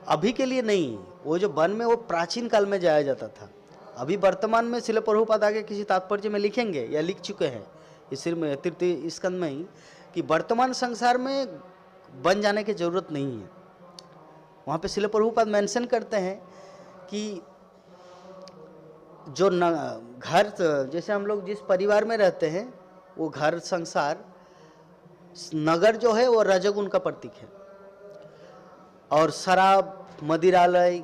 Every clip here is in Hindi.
अभी के लिए नहीं, वो जो वन में वो प्राचीन काल में जाया जाता था। अभी वर्तमान में शिला प्रभुपाद आगे किसी तात्पर्य में लिखेंगे या लिख चुके हैं इस में तृतीय स्कंद में ही कि वर्तमान संसार में बन जाने की जरूरत नहीं है। वहाँ पे शिला प्रभुपाद मेंशन करते हैं कि जो घर, जैसे हम लोग जिस परिवार में रहते हैं वो घर संसार, नगर जो है वो रजोगुण का प्रतीक है, और शराब, मदिरालय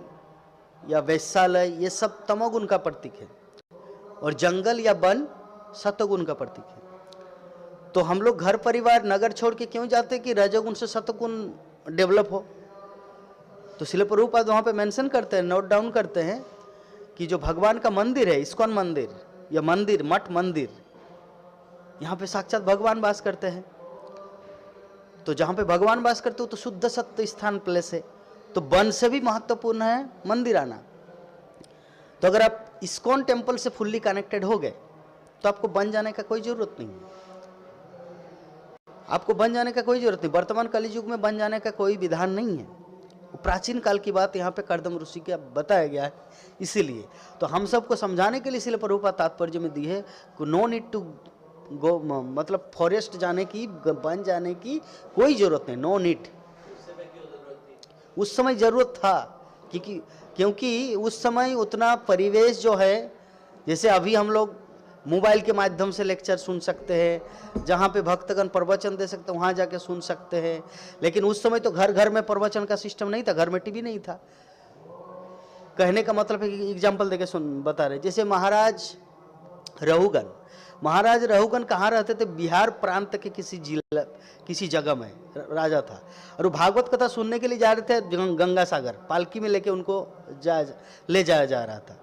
या वैश्यालय ये सब तमोगुण का प्रतीक है, और जंगल या वन सतोगुण का प्रतीक है। तो हम लोग घर परिवार नगर छोड़ के क्यों जाते कि रजोगुण से सतोगुण डेवलप हो। तो शिला प्रभुपाद वहाँ पे मेंशन करते हैं, नोट डाउन करते हैं कि जो भगवान का मंदिर है, इस्कॉन मंदिर या मंदिर मठ मंदिर, यहाँ पे साक्षात भगवान वास करते हैं। तो जहाँ पे भगवान वास करते हो तो शुद्ध सत्य स्थान प्लेस है, तो वन से भी महत्वपूर्ण है मंदिर आना। तो अगर आप इस्कॉन टेम्पल से फुल्ली कनेक्टेड हो गए तो आपको वन जाने का कोई जरूरत नहीं है, आपको वन जाने का कोई जरूरत नहीं। वर्तमान कलियुग में वन जाने का कोई विधान नहीं है, वो प्राचीन काल की बात यहाँ पे कर्दम ऋषि का बताया गया है। इसीलिए तो हम सबको समझाने के लिए शिला प्रभुपाद तात्पर्य में दी है कि नो नीड टू गो, मतलब फॉरेस्ट जाने की, वन जाने की कोई जरूरत नहीं, नो नीड। उस समय जरूरत था क्योंकि उस समय उतना परिवेश जो है, जैसे अभी हम लोग मोबाइल के माध्यम से लेक्चर सुन सकते हैं, जहाँ पे भक्तगण प्रवचन दे सकते हैं वहाँ जाके सुन सकते हैं, लेकिन उस समय तो घर घर में प्रवचन का सिस्टम नहीं था, घर में टीवी नहीं था। कहने का मतलब है कि एग्जाम्पल देके बता रहे, जैसे महाराज रहुगण कहाँ रहते थे, बिहार प्रांत के किसी जिला, किसी जगह में राजा था, और वो भागवत कथा सुनने के लिए जा रहे थे गंगा सागर, पालकी में लेके उनको ले जाया जा रहा था।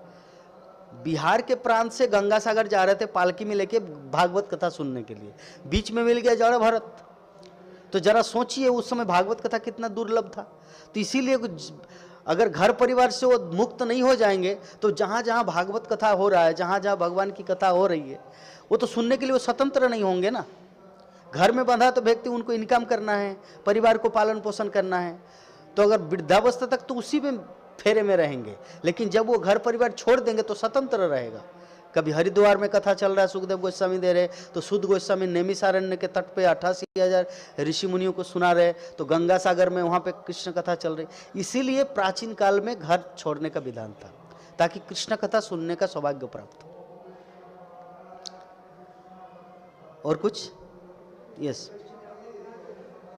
बिहार के प्रांत से गंगा सागर जा रहे थे पालकी में लेके भागवत कथा सुनने के लिए, बीच में मिल गया जड़ भरत। तो जरा सोचिए उस समय भागवत कथा कितना दुर्लभ था। तो इसीलिए अगर घर परिवार से वो मुक्त नहीं हो जाएंगे तो जहाँ जहाँ भागवत कथा हो रहा है, जहाँ जहाँ भगवान की कथा हो रही है, वो तो सुनने के लिए वो स्वतंत्र नहीं होंगे ना। घर में बंधा तो व्यक्ति, उनको इनकम करना है, परिवार को पालन पोषण करना है, तो अगर वृद्धावस्था तक तो उसी में फेरे में रहेंगे, लेकिन जब वो घर परिवार छोड़ देंगे तो स्वतंत्र रहेगा। कभी हरिद्वार में कथा चल रहा है, सुखदेव गोस्वामी दे रहे, तो शुद्ध गोस्वामी नैमिषारण्य के तट पे 88,000 ऋषि मुनियों को सुना रहे, तो गंगा सागर में वहाँ पे कृष्ण कथा चल रही। इसीलिए प्राचीन काल में घर छोड़ने का विधान था, ताकि कृष्ण कथा सुनने का सौभाग्य प्राप्त हो। और कुछ? यस।